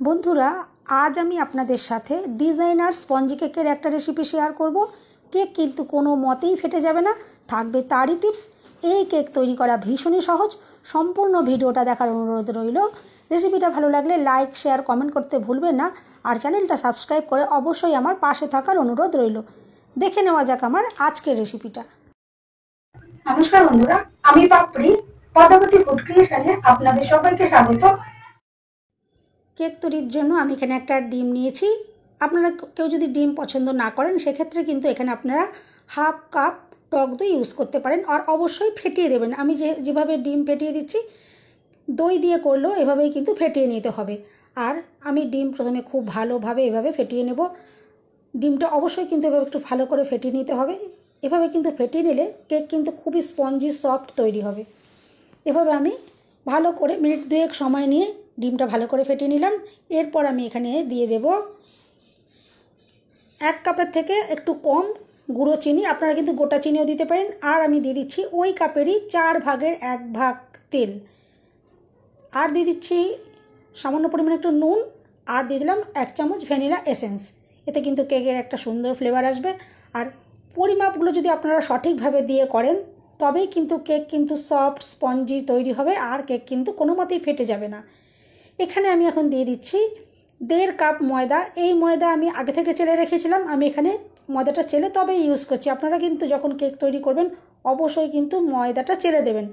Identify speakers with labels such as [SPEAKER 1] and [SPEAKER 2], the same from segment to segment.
[SPEAKER 1] বন্ধুরা, আজ আমি আপনাদের সাথে ডিজাইনার স্পঞ্জি কেকের একটা রেসিপি শেয়ার করব। কেক কিন্তু কোনো মতেই ফেটে যাবে না, থাকবে তারই টিপস। এই কেক তৈরি করা ভীষণই সহজ। সম্পূর্ণ ভিডিওটা দেখার অনুরোধ রইল। রেসিপিটা ভালো লাগলে লাইক, শেয়ার, কমেন্ট করতে ভুলবেন না। আর চ্যানেলটা সাবস্ক্রাইব করে অবশ্যই আমার পাশে থাকার অনুরোধ রইল। দেখে নেওয়া যাক আমার আজকের রেসিপিটা।
[SPEAKER 2] নমস্কার বন্ধুরা, আমি পাপড়ি পদ্মাবতী ফুড ক্রিয়েশনে আপনাদের সবাইকে স্বাগত।
[SPEAKER 1] কেক তৈরির জন্য আমি এখানে একটা ডিম নিয়েছি। আপনারা কেউ যদি ডিম পছন্দ না করেন সেক্ষেত্রে কিন্তু এখানে আপনারা হাফ কাপ টক দই ইউজ করতে পারেন। আর অবশ্যই ফেটিয়ে দেবেন। আমি যেভাবে ডিম ফেটিয়ে দিচ্ছি, দই দিয়ে করলেও এভাবেই কিন্তু ফেটিয়ে নিতে হবে। আর আমি ডিম প্রথমে খুব ভালোভাবে এভাবে ফেটিয়ে নেব। ডিমটা অবশ্যই কিন্তু এভাবে একটু ভালো করে ফেটিয়ে নিতে হবে। এভাবে কিন্তু ফেটিয়ে নিলে কেক কিন্তু খুবই স্পঞ্জি সফট তৈরি হবে। এভাবে আমি ভালো করে মিনিট দুয়েক সময় নিয়ে ডিমটা ভালো করে ফেটিয়ে নিলাম। এরপর আমি এখানে দিয়ে দেব 1 কাপের থেকে একটু কম গুঁড়ো চিনি। আপনারা কিন্তু গোটা চিনিও দিতে পারেন। আর আমি দিয়ে দিচ্ছি ওই কাপেরই 4 ভাগের 1 ভাগ তেল। আর দিয়ে দিচ্ছি সামান্য পরিমাণে একটু নুন। আর দিয়ে দিলাম 1 চামচ ভ্যানিলা এসেন্স। এতে কিন্তু কেকের একটা সুন্দর ফ্লেভার আসবে। আর পরিমাপগুলো যদি আপনারা সঠিকভাবে দিয়ে করেন তবেই কিন্তু কেক কিন্তু সফট স্পঞ্জি তৈরি হবে। আর কেক কিন্তু কোনো মতেই ফেটে যাবে না। এখানে আমি এখন দিয়ে দিচ্ছি 1.5 কাপ ময়দা। এই ময়দা আমি আগে থেকে চেলে রেখেছিলাম। আমি এখানে ময়দাটা চেলে তবে ইউজ করছি। আপনারা কিন্তু যখন কেক তৈরি করবেন অবশ্যই কিন্তু ময়দাটা চেলে দেবেন।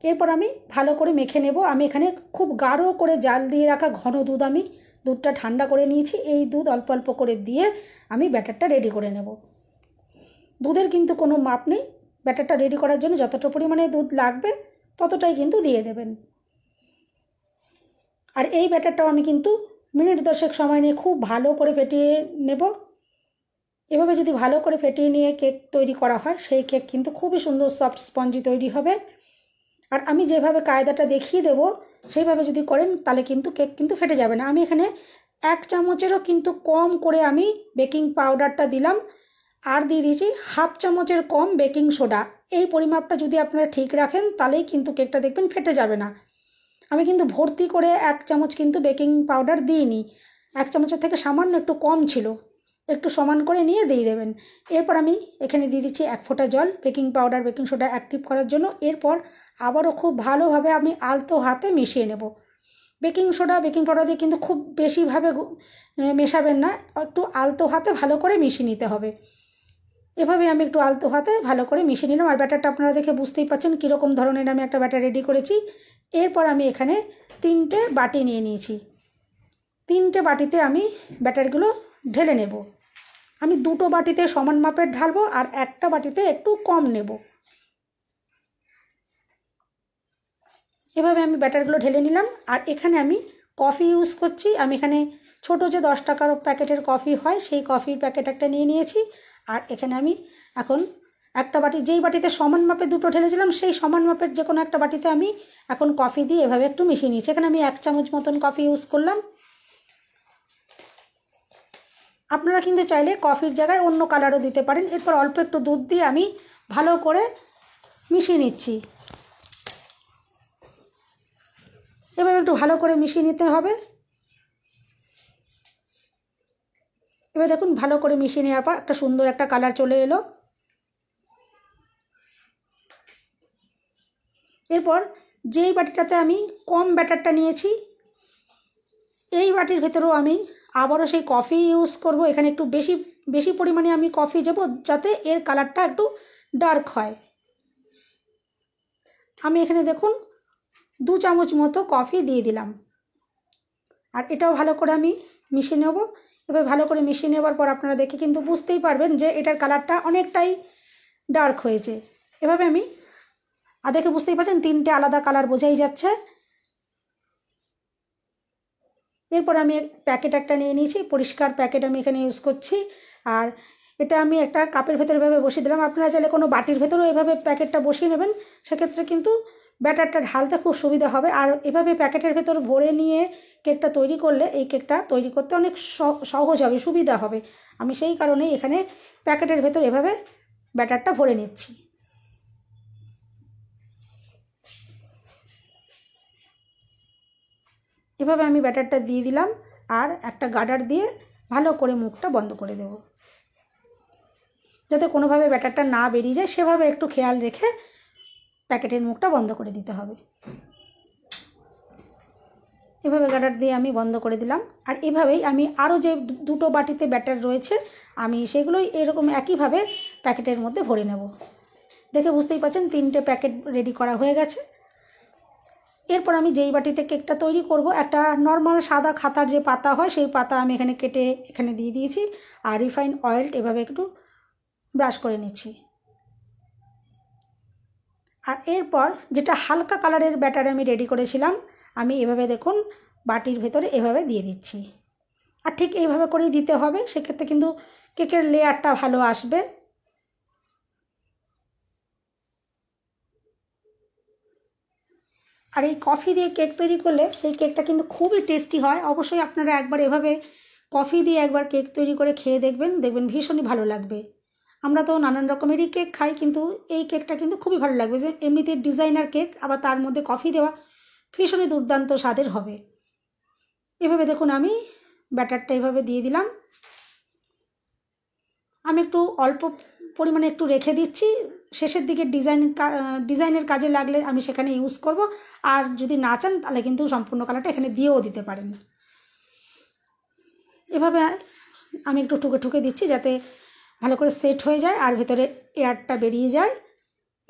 [SPEAKER 1] এরপর আমি ভালো করে মেখে নেব। আমি এখানে খুব গাঢ় করে জাল দিয়ে রাখা ঘন দুধ, আমি দুধটা ঠান্ডা করে নিয়েছি। এই দুধ অল্প অল্প করে দিয়ে আমি ব্যাটারটা রেডি করে নেব। দুধের কিন্তু কোনো মাপ নেই। ব্যাটারটা রেডি করার জন্য যতটা পরিমাণে দুধ লাগবে ততটাই কিন্তু দিয়ে দেবেন। আর এই ব্যাটারটাও আমি কিন্তু মিনিট 10 সময় নিয়ে খুব ভালো করে ফেটিয়ে নেব। এভাবে যদি ভালো করে ফেটিয়ে নিয়ে কেক তৈরি করা হয় সেই কেক কিন্তু খুবই সুন্দর সফট স্পঞ্জি তৈরি হবে। আর আমি যেভাবে কায়দাটা দেখিয়ে দেব সেইভাবে যদি করেন তাহলে কিন্তু কেক কিন্তু ফেটে যাবে না। আমি এখানে 1 চামচেরও কিন্তু কম করে আমি বেকিং পাউডারটা দিলাম। আর দিয়ে দিয়েছি হাফ চামচের কম বেকিং সোডা। এই পরিমাপটা যদি আপনারা ঠিক রাখেন তাহলেই কিন্তু কেকটা দেখবেন ফেটে যাবে না। আমি কিন্তু ভর্তি করে 1 চামচ কিন্তু বেকিং পাউডার দিইনি। 1 চামচের থেকে সামান্য একটু কম ছিল। একটু সমান করে নিয়ে দিয়ে দেবেন। এরপর আমি এখানে দিয়ে দিচ্ছি 1 ফোঁটা জল, baking powder baking soda active করার জন্য। এরপর আবারও খুব ভালোভাবে আমি আলতো হাতে মিশিয়ে নেব। বেকিং সোডা বেকিং পাউডার দিয়ে কিন্তু খুব বেশিভাবে মেশাবেন না, একটু আলতো হাতে ভালো করে মিশিয়ে নিতে হবে। এভাবে আমি একটু আলতো হাতে ভালো করে মিশিয়ে নিলাম। আর ব্যাটারটা আপনারা দেখে বুঝতেই পারছেন কীরকম ধরনের আমি একটা ব্যাটার রেডি করেছি। এরপর আমি এখানে 3টে বাটি নিয়ে নিয়েছি। 3টে বাটিতে আমি ব্যাটারগুলো ঢেলে নেব। আমি 2টো বাটিতে সমান মাপের ঢালবো আর একটা বাটিতে একটু কম নেব। এভাবে আমি ব্যাটারগুলো ঢেলে নিলাম। আর এখানে আমি কফি ইউজ করছি। আমি এখানে ছোটো যে 10 টাকার প্যাকেটের কফি হয় সেই কফির প্যাকেট একটা নিয়ে নিয়েছি। আর এখানে আমি এখন একটা বাটি, যেই বাটিতে সমান মাপে 2টো ঢেলেছিলাম সেই সমান মাপের যে কোনো একটা বাটিতে আমি এখন কফি দিয়ে এভাবে একটু মিশিয়ে নিয়েছি। এখানে আমি 1 চামচ মতন কফি ইউজ করলাম। আপনারা কিন্তু চাইলে কফির জায়গায় অন্য কালারও দিতে পারেন। এরপর অল্প একটু দুধ দিয়ে আমি ভালো করে মিশিয়ে নিচ্ছি। এভাবে একটু ভালো করে মিশিয়ে নিতে হবে। এবার দেখুন ভালো করে মিশিয়ে নেওয়ার পর একটা সুন্দর একটা কালার চলে এলো। এরপর যেই বাটিটাতে আমি কম ব্যাটারটা নিয়েছি এই বাটির ভেতরেও আমি আবারও সেই কফি ইউজ করব। এখানে একটু বেশি বেশি পরিমাণে আমি কফি দেব যাতে এর কালারটা একটু ডার্ক হয়। আমি এখানে দেখুন 2 চামচ মতো কফি দিয়ে দিলাম। আর এটাও ভালো করে আমি মিশিয়ে নেব। এবার ভালো করে মিশিয়ে নেওয়ার পর আপনারা দেখে কিন্তু বুঝতেই পারবেন যে এটার কালারটা অনেকটাই ডার্ক হয়েছে। এভাবে আমি দেখে বুঝতেই পারছেন 3টে আলাদা কালার বোঝাই যাচ্ছে। এরপর আমি প্যাকেট একটা নিয়ে নিয়েছি, পরিষ্কার প্যাকেট আমি এখানে ইউজ করছি। আর এটা আমি একটা কাপের ভেতরে এভাবে বসিয়ে দিলাম। আপনারা চাইলে কোনো বাটির ভেতরেও এভাবে প্যাকেটটা বসিয়ে নেবেন, সেক্ষেত্রে কিন্তু ব্যাটারটা ঢালতে খুব সুবিধা হবে। আর এভাবে প্যাকেটের ভেতর ভরে নিয়ে কেকটা তৈরি করলে এই কেকটা তৈরি করতে অনেক সহজ হবে, সুবিধা হবে। আমি সেই কারণেই এখানে প্যাকেটের ভেতর এভাবে ব্যাটারটা ভরে নিচ্ছি। এভাবে আমি ব্যাটারটা দিয়ে দিলাম আর একটা গার্ডার দিয়ে ভালো করে মুখটা বন্ধ করে দেব, যাতে কোনোভাবে ব্যাটারটা না বেরিয়ে যায় সেভাবে একটু খেয়াল রেখে প্যাকেটের মুখটা বন্ধ করে দিতে হবে। এভাবে গার্ডার দিয়ে আমি বন্ধ করে দিলাম। আর এভাবেই আমি আরও যে দুটো বাটিতে ব্যাটার রয়েছে আমি সেগুলোই এরকম একইভাবে প্যাকেটের মধ্যে ভরে নেব। দেখে বুঝতেই পারছেন 3টে প্যাকেট রেডি করা হয়ে গেছে। এরপর আমি যেই বাটিতে কেকটা তৈরি করব, একটা নর্মাল সাদা খাতার যে পাতা হয় সেই পাতা আমি এখানে কেটে এখানে দিয়ে দিয়েছি আর রিফাইন অয়েল এভাবে একটু ব্রাশ করে নিচ্ছি। আর এরপর যেটা হালকা কালারের ব্যাটার আমি রেডি করেছিলাম আমি এভাবে দেখুন বাটির ভেতরে এভাবে দিয়ে দিচ্ছি। আর ঠিক এইভাবে করেই দিতে হবে, সেক্ষেত্রে কিন্তু কেকের লেয়ারটা ভালো আসবে। আর এই কফি দিয়ে কেক তৈরি করলে সেই কেকটা কিন্তু খুবই টেস্টি হয়। অবশ্যই আপনারা একবার এভাবে কফি দিয়ে একবার কেক তৈরি করে খেয়ে দেখবেন, দেখবেন ভীষণই ভালো লাগবে। আমরা তো নানান রকমেরই কেক খাই, কিন্তু এই কেকটা কিন্তু খুবই ভালো লাগবে। যে এমনিতে ডিজাইনার কেক আবার তার মধ্যে কফি দেওয়া, ভীষণই দুর্দান্ত স্বাদের হবে। এভাবে দেখুন আমি ব্যাটারটা এভাবে দিয়ে দিলাম। আমি একটু অল্প পরিমাণে একটু রেখে দিচ্ছি, শেষের দিকে ডিজাইনের কাজে লাগলে আমি সেখানে ইউজ করব। আর যদি না চান তাহলে কিন্তু সম্পূর্ণ কালারটা এখানে দিয়েও দিতে পারেন। এভাবে আমি একটু ঠুকে ঠুকে দিচ্ছি যাতে ভালো করে সেট হয়ে যায় আর ভেতরে এয়ারটা বেরিয়ে যায়।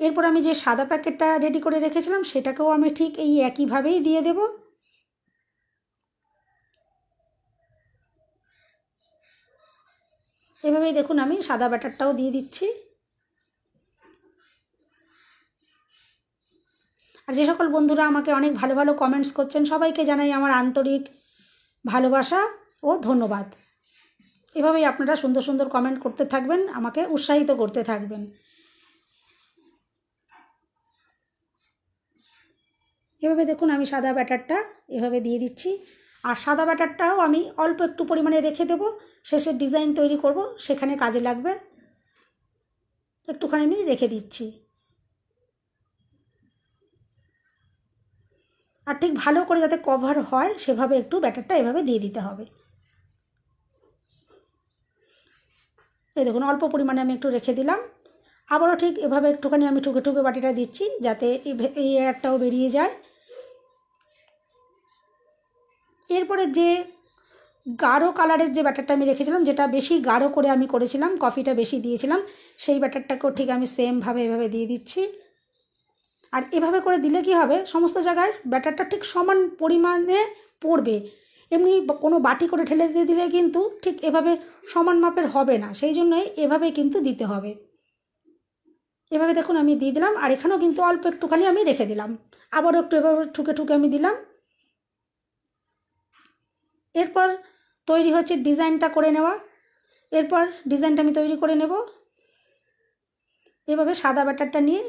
[SPEAKER 1] এরপর আমি যে সাদা প্যাকেটটা রেডি করে রেখেছিলাম সেটাকেও আমি ঠিক এই একইভাবেই দিয়ে দেব। এভাবেই দেখুন আমি সাদা ব্যাটারটাও দিয়ে দিচ্ছি। আর যে সকল বন্ধুরা আমাকে অনেক ভালো ভালো কমেন্টস করছেন সবাইকে জানাই আমার আন্তরিক ভালোবাসা ও ধন্যবাদ। এভাবেই আপনারা সুন্দর সুন্দর কমেন্ট করতে থাকবেন, আমাকে উৎসাহিত করতে থাকবেন। এভাবে দেখুন আমি সাদা ব্যাটারটা এভাবে দিয়ে দিচ্ছি। আর সাদা ব্যাটারটাও আমি অল্প একটু পরিমাণে রেখে দেব, শেষের ডিজাইন তৈরি করব সেখানে কাজে লাগবে। একটুখানি আমি রেখে দিচ্ছি। আর ঠিক ভালো করে যাতে কভার হয় সেভাবে একটু ব্যাটারটা এভাবে দিয়ে দিতে হবে। এই দেখুন অল্প পরিমাণে আমি একটু রেখে দিলাম। আবারও ঠিক এভাবে একটুখানি আমি ঠুকে ঠুকে বাটিটা দিচ্ছি যাতে এই এয়ারটাও বেরিয়ে যায়। এরপরে যে গাঢ় কালারের যে ব্যাটারটা আমি রেখেছিলাম, যেটা বেশি গাঢ় করে আমি করেছিলাম, কফিটা বেশি দিয়েছিলাম, সেই ব্যাটারটাকেও ঠিক আমি সেমভাবে এভাবে দিয়ে দিচ্ছি। আর এভাবে করে দিলে কি হবে, সমস্ত জায়গায় ব্যাটারটা ঠিক সমান পরিমাণে পড়বে। এমনি কোনো বাটি করে ঢেলে দিয়ে দিলে কিন্তু ঠিক এভাবে সমান মাপের হবে না, সেই জন্যই এভাবে কিন্তু দিতে হবে। এভাবে দেখুন আমি দিয়ে দিলাম। আর এখানেও কিন্তু অল্প একটুখানি আমি রেখে দিলাম, আবারও একটু এভাবে ঠুকে ঠুকে আমি দিলাম। এরপর তৈরি হচ্ছে ডিজাইনটা করে নেওয়া। এরপর ডিজাইনটা আমি তৈরি করে নেব। এভাবে সাদা ব্যাটারটা নিয়ে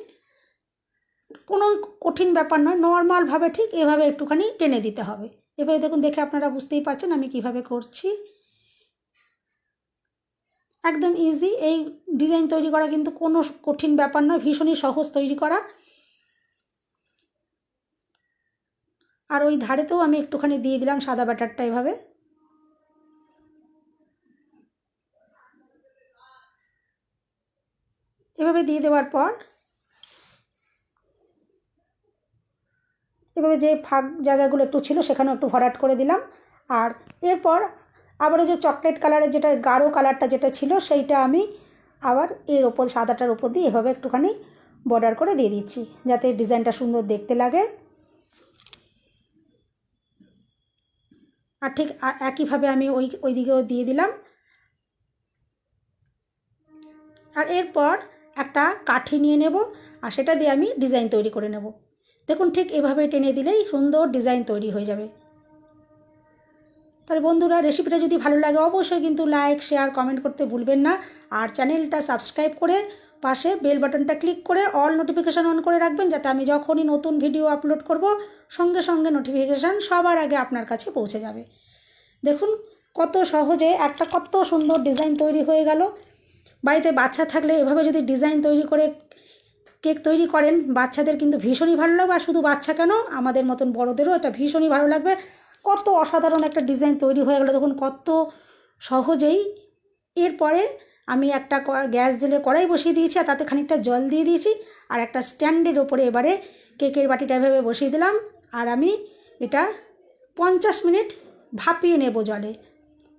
[SPEAKER 1] কোনো কঠিন ব্যাপার নয়, নর্মালভাবে ঠিক এভাবে একটুখানি টেনে দিতে হবে। এভাবে দেখুন, দেখে আপনারা বুঝতেই পারছেন আমি কিভাবে করছি। একদম ইজি, এই ডিজাইন তৈরি করা কিন্তু কোনো কঠিন ব্যাপার নয়, ভীষণই সহজ তৈরি করা। আর ওই ধারেতেও আমি একটুখানি দিয়ে দিলাম সাদা ব্যাটারটা এভাবে। এভাবে দিয়ে দেওয়ার পর এভাবে যে ফাঁক জায়গাগুলো একটু ছিল সেখানেও একটু ভরাট করে দিলাম। আর এরপর আবারও যে চকলেট কালারের যেটা গাঢ় কালারটা যেটা ছিল সেইটা আমি আবার এর ওপর সাদাটার ওপর দিয়ে এভাবে একটুখানি বর্ডার করে দিয়ে দিচ্ছি যাতে ডিজাইনটা সুন্দর দেখতে লাগে। আর ঠিক একইভাবে আমি ওই দিকেও দিয়ে দিলাম। আর এরপর একটা কাঠি নিয়ে নেব আর সেটা দিয়ে আমি ডিজাইন তৈরি করে নেব। দেখুন ঠিক এভাবে টেনে দিলেই সুন্দর ডিজাইন তৈরি হয়ে যাবে। তাহলে বন্ধুরা, রেসিপিটা যদি ভালো লাগে অবশ্যই কিন্তু লাইক শেয়ার কমেন্ট করতে ভুলবেন না। আর চ্যানেলটা সাবস্ক্রাইব করে পাশে বেল বাটনটা ক্লিক করে অল নোটিফিকেশান অন করে রাখবেন, যাতে আমি যখনই নতুন ভিডিও আপলোড করব সঙ্গে সঙ্গে নোটিফিকেশান সবার আগে আপনার কাছে পৌঁছে যাবে। দেখুন কত সহজে একটা কত সুন্দর ডিজাইন তৈরি হয়ে গেল। বাড়িতে বাচ্চা থাকলে এভাবে যদি ডিজাইন তৈরি করে কেক তৈরি করেন বাচ্চাদের কিন্তু ভীষণই ভালো লাগবে। আর শুধু বাচ্চা কেন, আমাদের মতন বড়দেরও এটা ভীষণই ভালো লাগবে। কত অসাধারণ একটা ডিজাইন তৈরি হয়ে গেল দেখুন, কত সহজেই। এরপরে আমি একটা গ্যাস জেলে কড়াই বসিয়ে দিয়েছি, আর তাতে খানিকটা জল দিয়ে দিয়েছি, আর একটা স্ট্যান্ডের ওপরে এবারে কেকের বাটিটা ভেবে বসিয়ে দিলাম। আর আমি এটা 50 মিনিট ভাপিয়ে নেব জলে।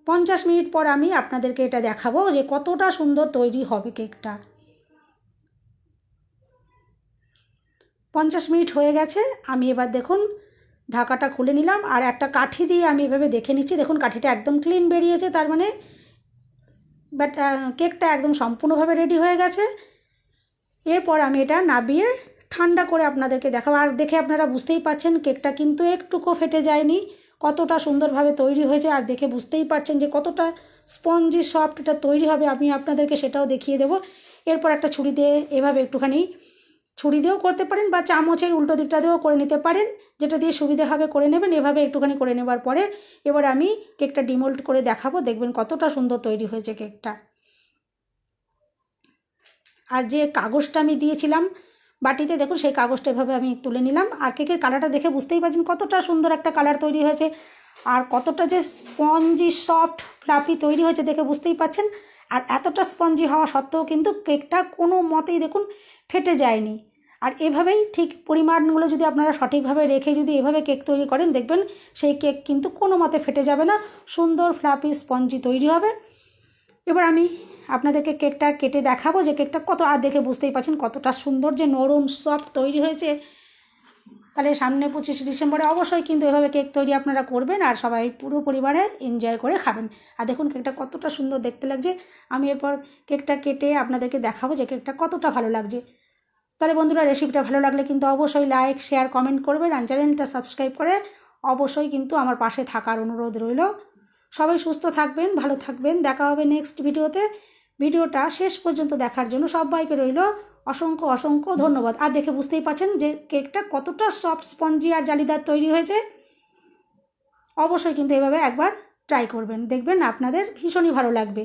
[SPEAKER 1] 50 মিনিট পর আমি আপনাদেরকে এটা দেখাবো যে কতটা সুন্দর তৈরি হবে কেকটা। 50 মিনিট হয়ে গেছে। আমি এবার দেখুন ঢাকাটা খুলে নিলাম, আর একটা কাঠি দিয়ে আমি এভাবে দেখে নিচ্ছি। দেখুন কাঠিটা একদম ক্লিন বেরিয়েছে, তার মানে কেকটা একদম সম্পূর্ণভাবে রেডি হয়ে গেছে। এরপর আমি এটা নাবিয়ে ঠান্ডা করে আপনাদেরকে দেখাবো। আর দেখে আপনারা বুঝতেই পাচ্ছেন কেকটা কিন্তু একটুকু ফেটে যায়নি, কতটা সুন্দরভাবে তৈরি হয়েছে। আর দেখে বুঝতেই পারছেন যে কতটা স্পঞ্জি সফট এটা তৈরি হবে। আমি আপনাদেরকে সেটাও দেখিয়ে দেবো। এরপর একটা ছুরি দিয়ে এভাবে একটুখানি, ছুরি দিয়েও করতে পারেন বা চামচের উল্টো দিকটা দিয়েও করে নিতে পারেন, যেটা দিয়ে সুবিধা হবে করে নেবেন। এভাবে একটুখানি করে নেবার পরে এবার আমি কেকটা ডিমোল্ড করে দেখাবো, দেখবেন কতটা সুন্দর তৈরি হয়েছে কেকটা। আর যে কাগজটা আমি দিয়েছিলাম বাটিতে, দেখুন সেই কাগজটা এভাবে আমি তুলে নিলাম। আর কেকের কালারটা দেখে বুঝতেই পারছেন কতটা সুন্দর একটা কালার তৈরি হয়েছে, আর কতটা যে স্পঞ্জি সফট ফ্লাফি তৈরি হয়েছে দেখে বুঝতেই পাচ্ছেন। আর এতটা স্পঞ্জি হওয়া সত্ত্বেও কিন্তু কেকটা কোনো মতেই দেখুন ফেটে যায়নি। আর এভাবেই ঠিক পরিমাণগুলো যদি আপনারা সঠিকভাবে রেখে যদি এভাবে কেক তৈরি করেন, দেখবেন সেই কেক কিন্তু কোনো মতে ফেটে যাবে না, সুন্দর ফ্লাফি স্পঞ্জি তৈরি হবে। এবার আমি আপনাদেরকে কেকটা কেটে দেখাবো যে কেকটা কত, আর দেখে বুঝতেই পারছেন কতটা সুন্দর যে নরম সফট তৈরি হয়েছে। তাহলে সামনে 25 ডিসেম্বরে অবশ্যই কিন্তু এভাবে কেক তৈরি আপনারা করবেন, আর সবাই পুরো পরিবারে এনজয় করে খাবেন। আর দেখুন কেকটা কতটা সুন্দর দেখতে লাগছে। আমি এরপর কেকটা কেটে আপনাদেরকে দেখাবো যে কেকটা কতটা ভালো লাগছে। তাহলে বন্ধুরা, রেসিপিটা ভালো লাগলে কিন্তু অবশ্যই লাইক, শেয়ার, কমেন্ট করবেন, আর চ্যানেলটা সাবস্ক্রাইব করে অবশ্যই কিন্তু আমার পাশে থাকার অনুরোধ রইল। সবাই সুস্থ থাকবেন, ভালো থাকবেন। দেখা হবে নেক্সট ভিডিওতে। ভিডিওটা শেষ পর্যন্ত দেখার জন্য সবাইকে রইল অসংখ্য অসংখ্য ধন্যবাদ। আর দেখে বুঝতেই পারছেন যে কেকটা কতটা সফট স্পঞ্জি আর জালিদার তৈরি হয়েছে। অবশ্যই কিন্তু এভাবে একবার ট্রাই করবেন, দেখবেন আপনাদের ভীষণই ভালো লাগবে।